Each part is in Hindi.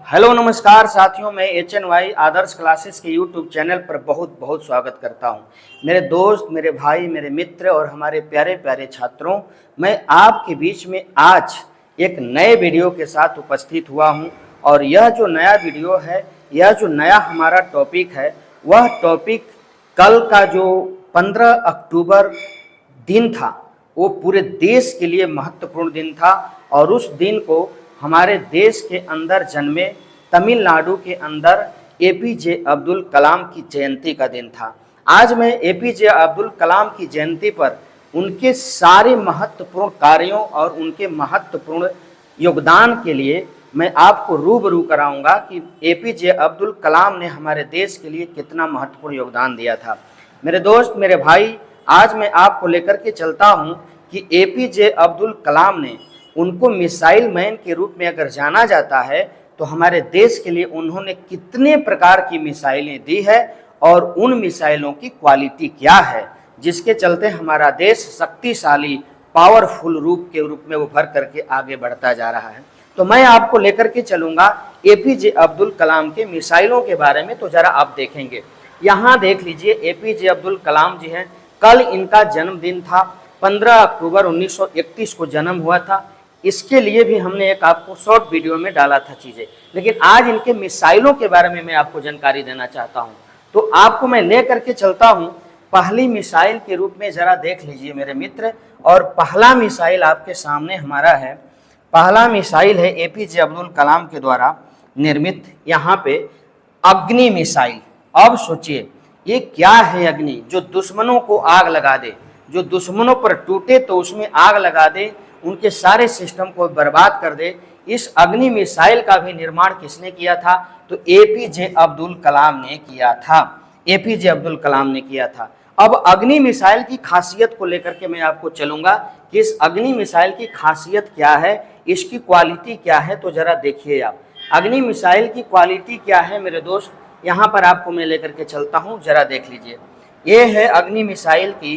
हेलो नमस्कार साथियों, मैं HNY आदर्श क्लासेस के यूट्यूब चैनल पर बहुत बहुत स्वागत करता हूं। मेरे दोस्त, मेरे भाई, मेरे मित्र और हमारे प्यारे प्यारे छात्रों, मैं आपके बीच में आज एक नए वीडियो के साथ उपस्थित हुआ हूं। और यह जो नया वीडियो है, यह जो नया हमारा टॉपिक है, वह टॉपिक कल का जो 15 अक्टूबर दिन था वो पूरे देश के लिए महत्वपूर्ण दिन था। और उस दिन को हमारे देश के अंदर जन्मे तमिलनाडु के अंदर APJ अब्दुल कलाम की जयंती का दिन था। आज मैं APJ अब्दुल कलाम की जयंती पर उनके सारे महत्वपूर्ण कार्यों और उनके महत्वपूर्ण योगदान के लिए मैं आपको रूबरू कराऊंगा कि APJ अब्दुल कलाम ने हमारे देश के लिए कितना महत्वपूर्ण योगदान दिया था। मेरे दोस्त, मेरे भाई, आज मैं आपको लेकर के चलता हूं कि APJ अब्दुल कलाम ने, उनको मिसाइल मैन के रूप में अगर जाना जाता है, तो हमारे देश के लिए उन्होंने कितने प्रकार की मिसाइलें दी है और उन मिसाइलों की क्वालिटी क्या है, जिसके चलते हमारा देश शक्तिशाली पावरफुल रूप में उभर करके आगे बढ़ता जा रहा है। तो मैं आपको लेकर के चलूंगा APJ अब्दुल कलाम के मिसाइलों के बारे में। तो जरा आप देखेंगे, यहाँ देख लीजिए, APJ अब्दुल कलाम जी हैं। कल इनका जन्मदिन था, 15 अक्टूबर 1931 को जन्म हुआ था। इसके लिए भी हमने एक आपको शॉर्ट वीडियो में डाला था चीज़ें, लेकिन आज इनके मिसाइलों के बारे में मैं आपको जानकारी देना चाहता हूं। तो आपको मैं ले करके चलता हूं पहली मिसाइल के रूप में। जरा देख लीजिए मेरे मित्र, और पहला मिसाइल आपके सामने हमारा है। पहला मिसाइल है APJ अब्दुल कलाम के द्वारा निर्मित, यहाँ पे अग्नि मिसाइल। अब सोचिए, ये क्या है अग्नि? जो दुश्मनों को आग लगा दे, जो दुश्मनों पर टूटे तो उसमें आग लगा दे, उनके सारे सिस्टम को बर्बाद कर दे। इस अग्नि मिसाइल का भी निर्माण किसने किया था? तो APJ अब्दुल कलाम ने किया था। APJ अब्दुल कलाम ने किया था। अब अग्नि मिसाइल की खासियत को लेकर के मैं आपको चलूंगा कि इस अग्नि मिसाइल की खासियत क्या है, इसकी क्वालिटी क्या है। तो जरा देखिए आप, अग्नि मिसाइल की क्वालिटी क्या है मेरे दोस्त, यहाँ पर आपको मैं लेकर के चलता हूँ। जरा देख लीजिए, ये है अग्नि मिसाइल की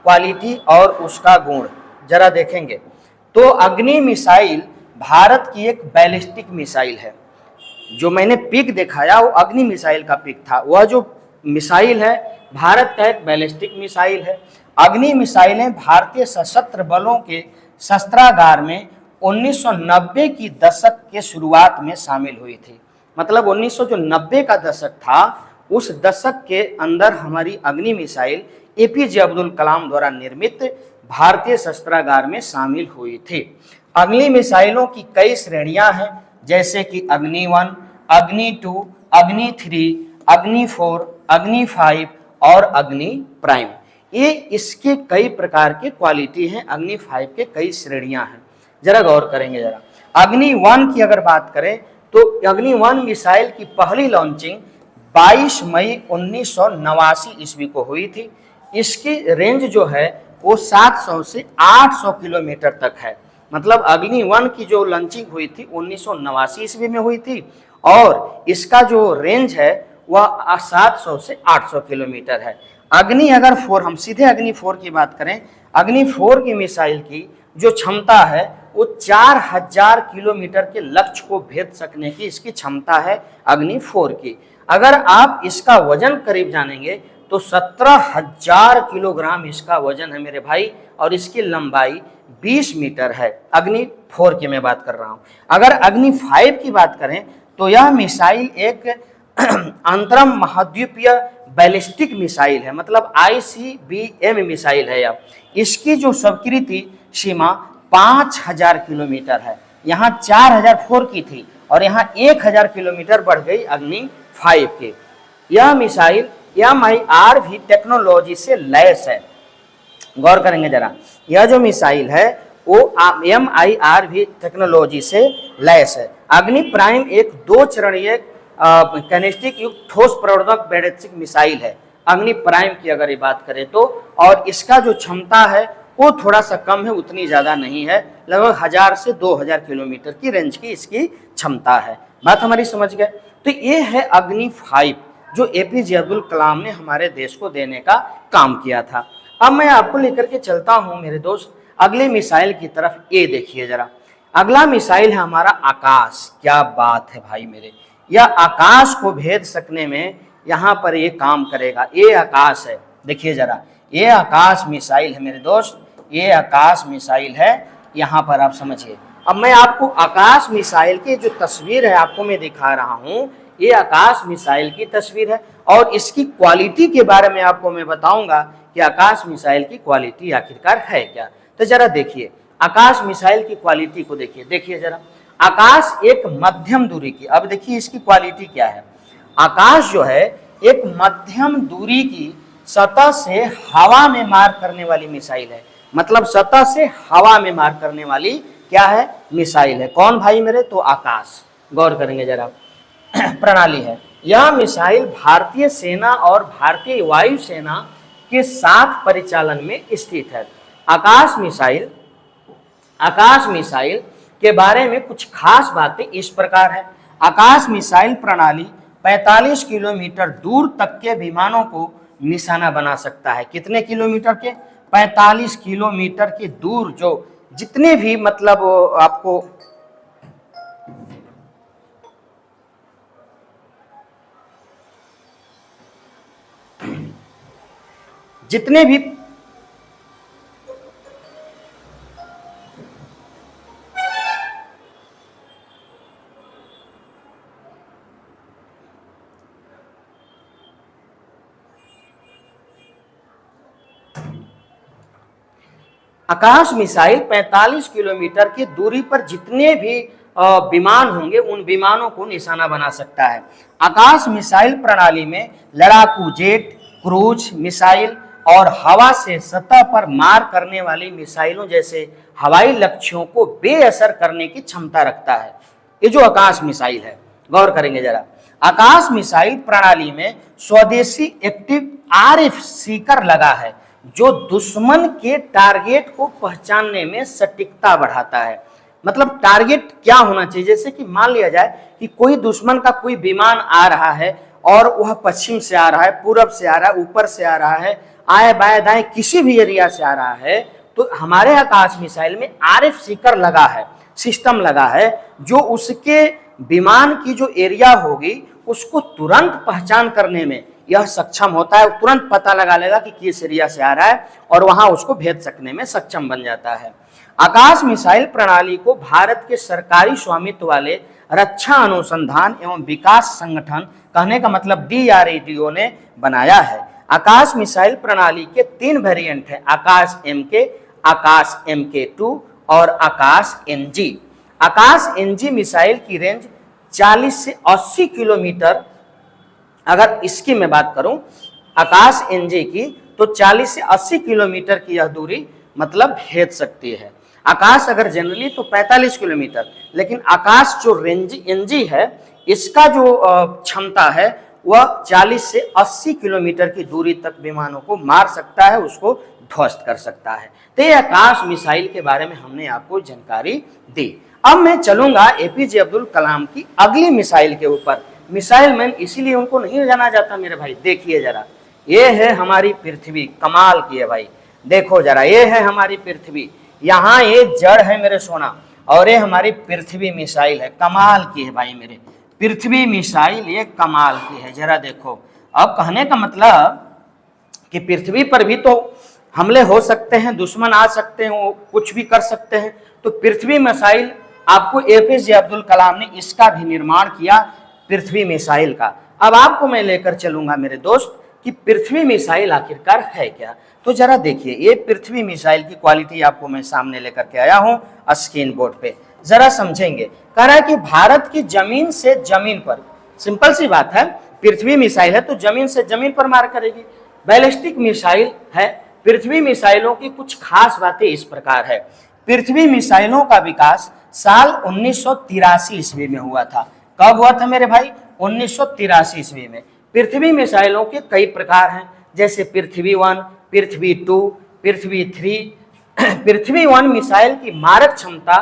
क्वालिटी और उसका गुण। जरा देखेंगे तो अग्नि मिसाइल भारत की एक बैलिस्टिक मिसाइल है। जो मैंने पिक दिखाया वो अग्नि मिसाइल का पिक था। वह जो मिसाइल है भारत का एक बैलिस्टिक मिसाइल है। अग्नि मिसाइलें भारतीय सशस्त्र बलों के शस्त्रागार में 1990 की दशक के शुरुआत में शामिल हुई थी। मतलब 1990 का दशक था, उस दशक के अंदर हमारी अग्नि मिसाइल APJ अब्दुल कलाम द्वारा निर्मित भारतीय शस्त्रागार में शामिल हुई थी। अग्नि मिसाइलों की कई श्रेणियां हैं, जैसे कि अग्नि 1, अग्नि 2, अग्नि 3, अग्नि 4, अग्नि 5 और अग्नि प्राइम। ये इसके कई प्रकार के क्वालिटी हैं। अग्नि 5 के कई श्रेणियां हैं। जरा गौर करेंगे। जरा अग्नि 1 की अगर बात करें तो अग्नि 1 मिसाइल की पहली लॉन्चिंग 22 मई 1989 ईस्वी को हुई थी। इसकी रेंज जो है वो 700 से 800 किलोमीटर तक है। मतलब अग्नि 1 की जो लॉन्चिंग हुई थी 1989 ईस्वी में हुई थी, और इसका जो रेंज है वह 700 से 800 किलोमीटर है। अग्नि अगर 4, हम सीधे अग्नि 4 की बात करें, अग्नि 4 की मिसाइल की जो क्षमता है वो 4000 किलोमीटर के लक्ष्य को भेद सकने की इसकी क्षमता है अग्नि 4 की। अगर आप इसका वजन करीब जानेंगे तो 17,000 किलोग्राम इसका वजन है मेरे भाई, और इसकी लंबाई 20 मीटर है। अग्नि 4 की मैं बात कर रहा हूं। अगर अग्नि 5 की बात करें तो यह मिसाइल एक अंतरम महाद्वीपीय बैलिस्टिक मिसाइल है। मतलब ICBM मिसाइल है। अब इसकी जो स्वीकृति सीमा 5000 किलोमीटर है। यहाँ 4004 की थी और यहाँ 1000 किलोमीटर बढ़ गई अग्नि 5 की। यह मिसाइल MIRV टेक्नोलॉजी से लैस है। गौर करेंगे जरा, यह जो मिसाइल है वो MIRV टेक्नोलॉजी से लैस है। अग्नि प्राइम एक 2 चरणीय कैनिस्टिक युक्त ठोस प्रवर्धक बैलिस्टिक मिसाइल है। अग्नि प्राइम की अगर ये बात करें तो, और इसका जो क्षमता है वो थोड़ा सा कम है, उतनी ज़्यादा नहीं है। लगभग 1000 से 2000 किलोमीटर की रेंज की इसकी क्षमता है। बात हमारी समझ गए। तो ये है अग्नि 5 जो APJ अब्दुल कलाम ने हमारे देश को देने का काम किया था। अब मैं आपको लेकर के चलता हूं मेरे दोस्त अगले मिसाइल की तरफ। ये देखिए जरा, अगला मिसाइल है हमारा आकाश। क्या बात है भाई मेरे, यह आकाश को भेद सकने में यहाँ पर ये काम करेगा। ये आकाश है, देखिए जरा, ये आकाश मिसाइल है मेरे दोस्त, ये आकाश मिसाइल है। यहाँ पर आप समझिए। अब मैं आपको आकाश मिसाइल की जो तस्वीर है आपको मैं दिखा रहा हूँ, ये आकाश मिसाइल की तस्वीर है और इसकी क्वालिटी के बारे में आपको मैं बताऊंगा कि आकाश मिसाइल की क्वालिटी आखिरकार है क्या। तो जरा देखिए आकाश मिसाइल की क्वालिटी को देखिए, देखिए जरा, आकाश एक मध्यम दूरी की, अब देखिए इसकी क्वालिटी क्या है। आकाश जो है एक मध्यम दूरी की सतह से हवा में मार करने वाली मिसाइल है। मतलब सतह से हवा में मार करने वाली क्या है, मिसाइल है। कौन भाई मेरे, तो आकाश। गौर करेंगे जरा, प्रणाली है। यह मिसाइल भारतीय सेना और भारतीय वायुसेना के साथ परिचालन में स्थित है। आकाश मिसाइल के बारे में कुछ खास बातें इस प्रकार है। आकाश मिसाइल प्रणाली 45 किलोमीटर दूर तक के विमानों को निशाना बना सकता है। कितने किलोमीटर के, 45 किलोमीटर के दूर जो जितने भी मतलब आपको जितने भी आकाश मिसाइल 45 किलोमीटर की दूरी पर जितने भी विमान होंगे उन विमानों को निशाना बना सकता है। आकाश मिसाइल प्रणाली में लड़ाकू जेट, क्रूज मिसाइल और हवा से सतह पर मार करने वाली मिसाइलों जैसे हवाई लक्ष्यों को बेअसर करने की क्षमता रखता है। ये जो आकाश मिसाइल है, गौर करेंगे जरा, आकाश मिसाइल प्रणाली में स्वदेशी एक्टिव आरएफ सीकर लगा है जो दुश्मन के टारगेट को पहचानने में सटीकता बढ़ाता है। मतलब टारगेट क्या होना चाहिए, जैसे कि मान लिया जाए कि कोई दुश्मन का कोई विमान आ रहा है और वह पश्चिम से आ रहा है, पूरब से आ रहा है, ऊपर से आ रहा है, आए बाएं दाएं किसी भी एरिया से आ रहा है, तो हमारे आकाश मिसाइल में आरएफ सीकर लगा है, सिस्टम लगा है जो उसके विमान की जो एरिया होगी उसको तुरंत पहचान करने में यह सक्षम होता है। तुरंत पता लगा लेगा कि किस एरिया से आ रहा है और वहां उसको भेज सकने में सक्षम बन जाता है। आकाश मिसाइल प्रणाली को भारत के सरकारी स्वामित्व वाले रक्षा अनुसंधान एवं विकास संगठन, कहने का मतलब DRDO ने बनाया है। आकाश मिसाइल प्रणाली के 3 वेरिएंट है, आकाश MK, आकाश MK2 और आकाश NG। आकाश NG मिसाइल की रेंज 40 से 80 किलोमीटर, अगर इसकी मैं बात करूं आकाश NG की, तो 40 से 80 किलोमीटर की यह दूरी मतलब भेज सकती है। आकाश अगर जनरली तो 45 किलोमीटर, लेकिन आकाश जो रेंज NG है इसका जो क्षमता है वह 40 से 80 किलोमीटर की दूरी तक विमानों को मार सकता है, उसको ध्वस्त कर सकता है। तो ये आकाश मिसाइल के बारे में हमने आपको जानकारी दी। अब मैं चलूंगा APJ अब्दुल कलाम की अगली मिसाइल के ऊपर। मिसाइल मैन इसीलिए उनको नहीं जाना जाता मेरे भाई। देखिए जरा, ये है हमारी पृथ्वी, कमाल की है भाई। देखो जरा, ये है हमारी पृथ्वी, यहाँ ये जड़ है मेरे सोना, और ये हमारी पृथ्वी मिसाइल है, कमाल की है भाई मेरे। पृथ्वी मिसाइल ये कमाल की है, जरा देखो। अब कहने का मतलब कि पृथ्वी पर भी तो हमले हो सकते हैं, दुश्मन आ सकते हैं, वो कुछ भी कर सकते हैं। तो पृथ्वी मिसाइल आपको APJ अब्दुल कलाम ने इसका भी निर्माण किया, पृथ्वी मिसाइल का। अब आपको मैं लेकर चलूंगा मेरे दोस्त कि पृथ्वी मिसाइल आखिरकार है क्या। तो जरा देखिए, ये पृथ्वी मिसाइल की क्वालिटी आपको मैं सामने लेकर के आया हूं स्क्रीन बोर्ड पे, जरा समझेंगे। कह रहा है कि भारत की जमीन से जमीन पर, सिंपल सी बात है, पृथ्वी मिसाइल है तो जमीन से जमीन पर मार करेगी। बैलिस्टिक मिसाइल है। पृथ्वी मिसाइलों की कुछ खास बातें इस प्रकार है। पृथ्वी मिसाइलों का विकास साल 1983 ईस्वी में हुआ था। कब हुआ था मेरे भाई? 1983 ईस्वी में। पृथ्वी मिसाइलों के कई प्रकार हैं, जैसे पृथ्वी 1, पृथ्वी 2, पृथ्वी 3। पृथ्वी 1 मिसाइल की मारक क्षमता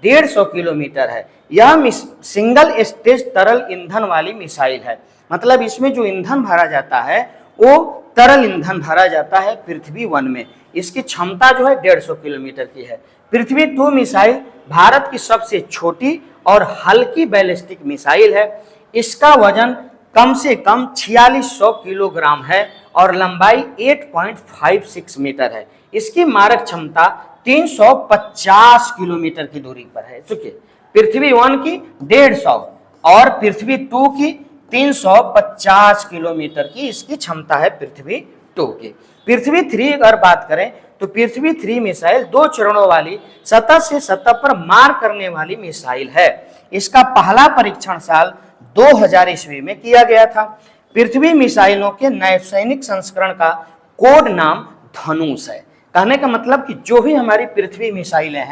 150 किलोमीटर है। यह सिंगल स्टेज तरल ईंधन वाली मिसाइल है। मतलब इसमें जो ईंधन भरा जाता है वो तरल ईंधन भरा जाता है पृथ्वी 1 में। इसकी क्षमता जो है 150 किलोमीटर की है। पृथ्वी 2 मिसाइल भारत की सबसे छोटी और हल्की बैलिस्टिक मिसाइल है। इसका वजन कम से कम 4600 किलोग्राम है और लंबाई 8.56 मीटर है। इसकी मारक क्षमता 350 किलोमीटर की दूरी पर है। चुके पृथ्वी 1 की 150 और पृथ्वी 2 की 350 किलोमीटर की इसकी क्षमता है पृथ्वी 2 की। पृथ्वी 3 अगर बात करें तो पृथ्वी 3 मिसाइल 2 चरणों वाली सतह से सतह पर मार करने वाली मिसाइल है। इसका पहला परीक्षण साल 2000 ईस्वी में किया गया था। पृथ्वी मिसाइलों के नैसैनिक संस्करण का कोड नाम धनुष है। कहने का मतलब कि जो भी हमारी पृथ्वी मिसाइलें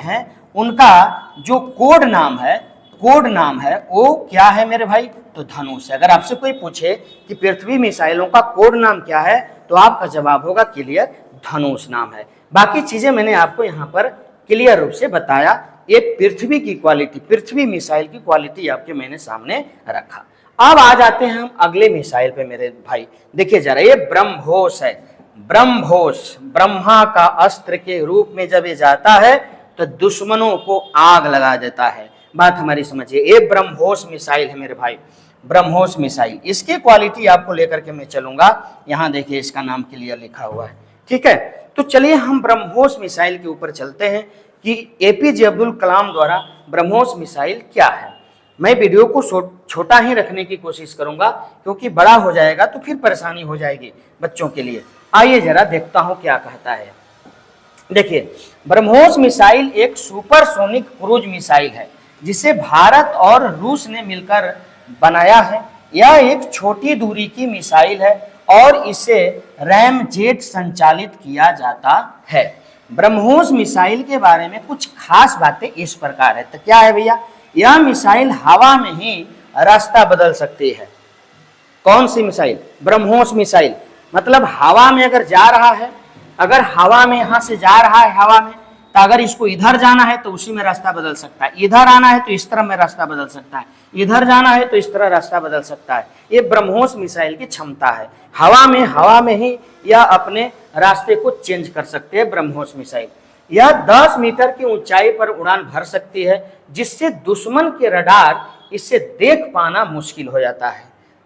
हैं उनका जो कोड नाम है वो क्या है मेरे भाई, तो धनुष है। अगर आपसे कोई पूछे कि पृथ्वी मिसाइलों का कोड नाम क्या है तो आपका जवाब होगा क्लियर, धनुष नाम है। बाकी चीजें मैंने आपको यहाँ पर क्लियर रूप से बताया। ये पृथ्वी की क्वालिटी, पृथ्वी मिसाइल की क्वालिटी आपके मैंने सामने रखा। अब आ जाते हैं हम अगले मिसाइल पे मेरे भाई। देखिए जरा, ये ब्रह्मोस है। ब्रह्मोस ब्रह्मा का अस्त्र के रूप में जब ये जाता है तो दुश्मनों को आग लगा देता है। बात हमारी समझिए, ये ब्रह्मोस मिसाइल है मेरे भाई, ब्रह्मोस मिसाइल। इसकी क्वालिटी आपको लेकर के मैं चलूंगा। यहाँ देखिए इसका नाम क्लियर लिखा हुआ है, ठीक है। तो चलिए हम ब्रह्मोस मिसाइल के ऊपर चलते हैं कि एपीजे अब्दुल कलाम द्वारा ब्रह्मोस मिसाइल क्या है। मैं वीडियो को छोटा ही रखने की कोशिश करूंगा क्योंकि बड़ा हो जाएगा तो फिर परेशानी हो जाएगी बच्चों के लिए। आइए जरा देखता हूं क्या कहता है। देखिए, ब्रह्मोस मिसाइल एक सुपरसोनिक क्रूज मिसाइल है जिसे भारत और रूस ने मिलकर बनाया है। यह एक छोटी दूरी की मिसाइल है और इसे रैमजेट संचालित किया जाता है। ब्रह्मोस मिसाइल के बारे में कुछ खास बातें इस प्रकार है। तो क्या है भैया, यह मिसाइल हवा में ही रास्ता बदल सकती है। कौन सी मिसाइल? ब्रह्मोस मिसाइल। मतलब हवा में अगर जा रहा है, अगर हवा में यहां से जा रहा है हवा में, तो अगर इसको इधर जाना है तो उसी में रास्ता बदल सकता है, इधर आना है तो इस तरह में रास्ता बदल सकता है, इधर जाना है तो इस तरह रास्ता बदल सकता है। ये ब्रह्मोस मिसाइल की क्षमता है। हवा में ही यह अपने रास्ते को चेंज कर सकते हैं ब्रह्मोस मिसाइल। यह 10 मीटर की ऊंचाई पर उड़ान भर सकती है जिससे दुश्मन के रडार इसे देख पाना मुश्किल हो जाता है।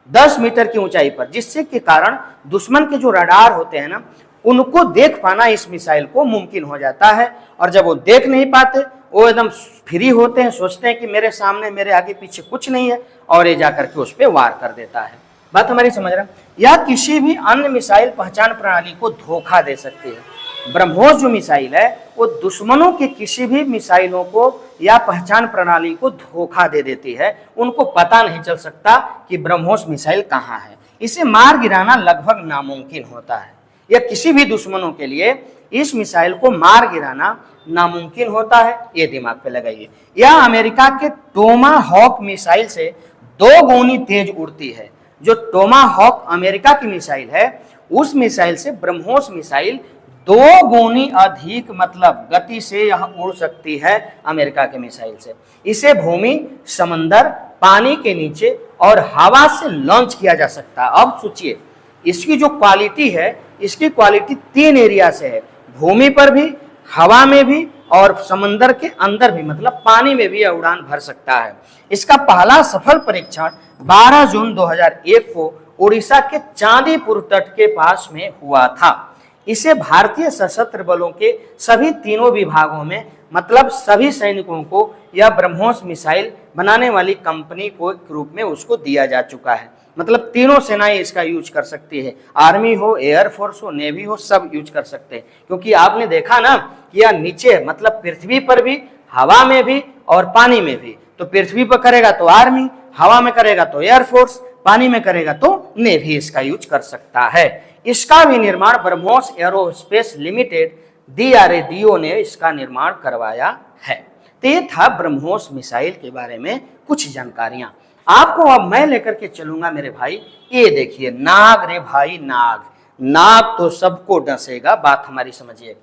10 मीटर की ऊंचाई पर, जिससे के कारण दुश्मन के जो रडार होते हैं ना, उनको देख पाना इस मिसाइल को मुमकिन हो जाता है। और जब वो देख नहीं पाते, वो एकदम फ्री होते हैं, सोचते हैं कि मेरे सामने मेरे आगे पीछे कुछ नहीं है, और ये जाकर के उस पर वार कर देता है। बात हमारी समझ रहे हैं? यह किसी भी अन्य मिसाइल पहचान प्रणाली को धोखा दे सकती है। ब्रह्मोस जो मिसाइल है वो दुश्मनों के किसी भी मिसाइलों को या पहचान प्रणाली को धोखा दे देती है। उनको पता नहीं चल सकता कि ब्रह्मोस मिसाइल कहाँ है। इसे मार गिराना लगभग नामुमकिन होता है। या किसी भी दुश्मनों के लिए इस मिसाइल को मार गिराना नामुमकिन होता है, ये दिमाग पे लगाइए। यह अमेरिका के टोमाहॉक मिसाइल से 2 गुनी तेज उड़ती है। जो टोमाहॉक अमेरिका की मिसाइल है, उस मिसाइल से ब्रह्मोस मिसाइल 2 गुनी अधिक मतलब गति से यह उड़ सकती है अमेरिका के मिसाइल से। इसे भूमि, समंदर, पानी के नीचे और हवा से लॉन्च किया जा सकता है। अब सोचिए, इसकी जो क्वालिटी है, इसकी क्वालिटी 3 एरिया से है, भूमि पर भी, हवा में भी और समंदर के अंदर भी, मतलब पानी में भी यह उड़ान भर सकता है। इसका पहला सफल परीक्षण 12 जून 2001 को उड़ीसा के चांदीपुर तट के पास में हुआ था। इसे भारतीय सशस्त्र बलों के सभी 3 विभागों में, मतलब सभी सैनिकों को यह ब्रह्मोस मिसाइल बनाने वाली कंपनी को के रूप में उसको दिया जा चुका है। मतलब तीनों सेनाएं इसका यूज कर सकती है, आर्मी हो, एयरफोर्स हो, नेवी हो, सब यूज कर सकते हैं। क्योंकि आपने देखा ना कि यह नीचे मतलब पृथ्वी पर भी, हवा में भी और पानी में भी। तो पृथ्वी पर करेगा तो आर्मी, हवा में करेगा तो एयरफोर्स, पानी में करेगा तो नेवी इसका यूज कर सकता है। इसका भी निर्माण ब्रह्मोस एरोस्पेस लिमिटेड DRDO ने इसका निर्माण करवाया है। तो ये था ब्रह्मोस मिसाइल के बारे में कुछ जानकारियां। आपको अब मैं लेकर के चलूंगा मेरे भाई, ये देखिए नाग रे भाई, नाग। नाग तो सबको डसेगा, बात हमारी समझिए।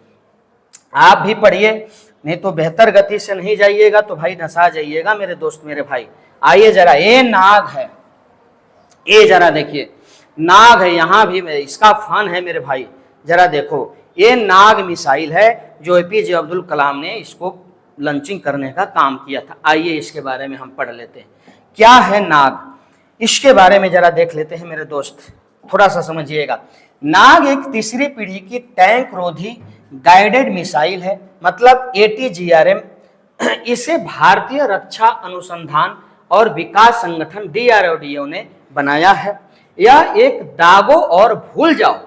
आप भी पढ़िए, नहीं तो बेहतर गति से नहीं जाइएगा तो भाई डसा जाइएगा मेरे दोस्त मेरे भाई। आइए जरा, ये नाग है, ये जरा देखिए नाग है। यहाँ भी इसका फन है मेरे भाई, जरा देखो, ये नाग मिसाइल है जो एपीजे अब्दुल कलाम ने इसको लॉन्चिंग करने का काम किया था। आइए इसके बारे में हम पढ़ लेते हैं। क्या है नाग, इसके बारे में जरा देख लेते हैं मेरे दोस्त, थोड़ा सा समझिएगा। नाग एक तीसरी पीढ़ी की टैंक रोधी गाइडेड मिसाइल है, मतलब ATGRM। इसे भारतीय रक्षा अनुसंधान और विकास संगठन DRDO ने बनाया है। यह एक दागो और भूल जाओ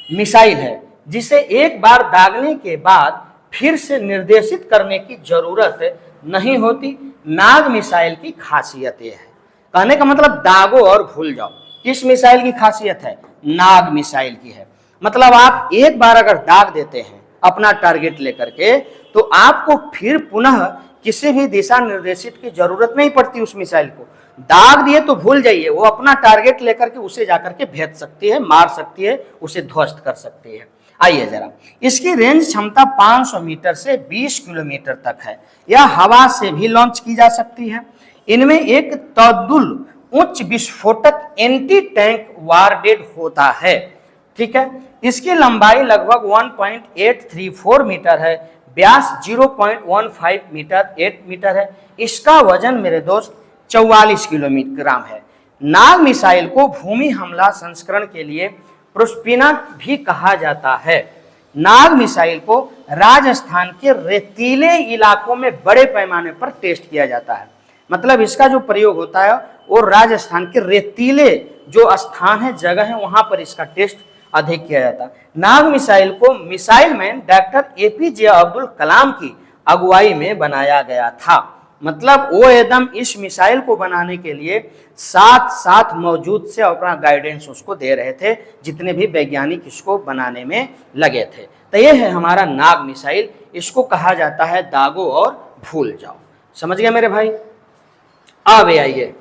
मिसाइल है, जिसे एक बार दागने के बाद फिर से निर्देशित करने की जरूरत नहीं होती। नाग मिसाइल की खासियत यह है, कहने का मतलब दागो और भूल जाओ। किस मिसाइल की खासियत है? नाग मिसाइल की है। मतलब आप एक बार अगर दाग देते हैं अपना टारगेट लेकर के, तो आपको फिर पुनः किसी भी दिशा निर्देशित की जरूरत नहीं पड़ती। उस मिसाइल को दाग दिए तो भूल जाइए, वो अपना टारगेट लेकर के उसे जाकर के भेज सकती है, मार सकती है, उसे ध्वस्त कर सकती है। आइए जरा, इसकी रेंज क्षमता 500 मीटर से 20 किलोमीटर तक है। यह हवा से भी लॉन्च की जा सकती है। इनमें एक तदुल उच्च विस्फोटक एंटी टैंक वारडेड होता है, ठीक है। इसकी लंबाई लगभग 1.834 मीटर है, व्यास 0.15 मीटर 8 मीटर है। इसका वजन मेरे दोस्त 44 किलोग्राम है। नाग मिसाइल को भूमि हमला संस्करण के लिए प्रोस्पिना भी कहा जाता है। नाग मिसाइल को राजस्थान के रेतीले इलाकों में बड़े पैमाने पर टेस्ट किया जाता है। मतलब इसका जो प्रयोग होता है वो राजस्थान के रेतीले जो स्थान है, जगह है, वहां पर इसका टेस्ट अधिक किया जाता है। नाग मिसाइल को missile man doctor APJ Abdul Kalam की अगुवाई में बनाया गया था। मतलब वो एकदम इस मिसाइल को बनाने के लिए साथ मौजूद से अपना गाइडेंस उसको दे रहे थे, जितने भी वैज्ञानिक इसको बनाने में लगे थे। तो ये है हमारा नाग मिसाइल। इसको कहा जाता है दागो और भूल जाओ। समझ गए मेरे भाई? अब आइए,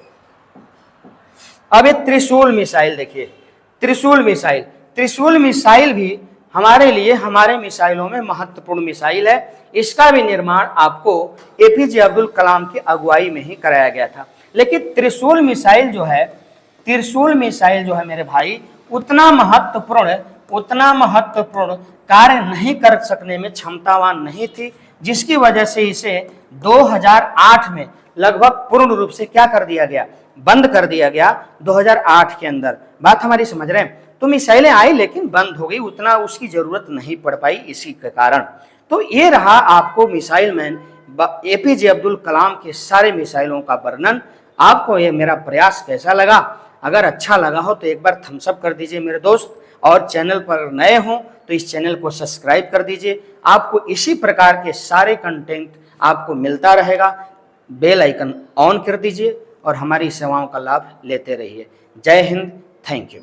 अब ये त्रिशूल मिसाइल देखिए। त्रिशूल मिसाइल भी हमारे लिए, हमारे मिसाइलों में महत्वपूर्ण मिसाइल है। इसका भी निर्माण आपको APJ अब्दुल कलाम की अगुवाई में ही कराया गया था। लेकिन त्रिशूल मिसाइल जो है मेरे भाई, उतना महत्वपूर्ण कार्य नहीं कर सकने में क्षमतावान नहीं थी, जिसकी वजह से इसे 2008 में लगभग पूर्ण रूप से क्या कर दिया गया? बंद कर दिया गया 2008 के अंदर। बात हमारी समझ रहे हैं? तो मिसाइलें आई लेकिन बंद हो गई, उतना उसकी जरूरत नहीं पड़ पाई इसी के कारण। तो ये रहा आपको मिसाइल मैन APJ अब्दुल कलाम के सारे मिसाइलों का वर्णन। आपको ये मेरा प्रयास कैसा लगा? अगर अच्छा लगा हो तो एक बार थम्स अप कर दीजिए मेरे दोस्त, और चैनल पर नए हों तो इस चैनल को सब्सक्राइब कर दीजिए। आपको इसी प्रकार के सारे कंटेंट आपको मिलता रहेगा। बेल आइकन ऑन कर दीजिए और हमारी सेवाओं का लाभ लेते रहिए। जय हिंद, थैंक यू।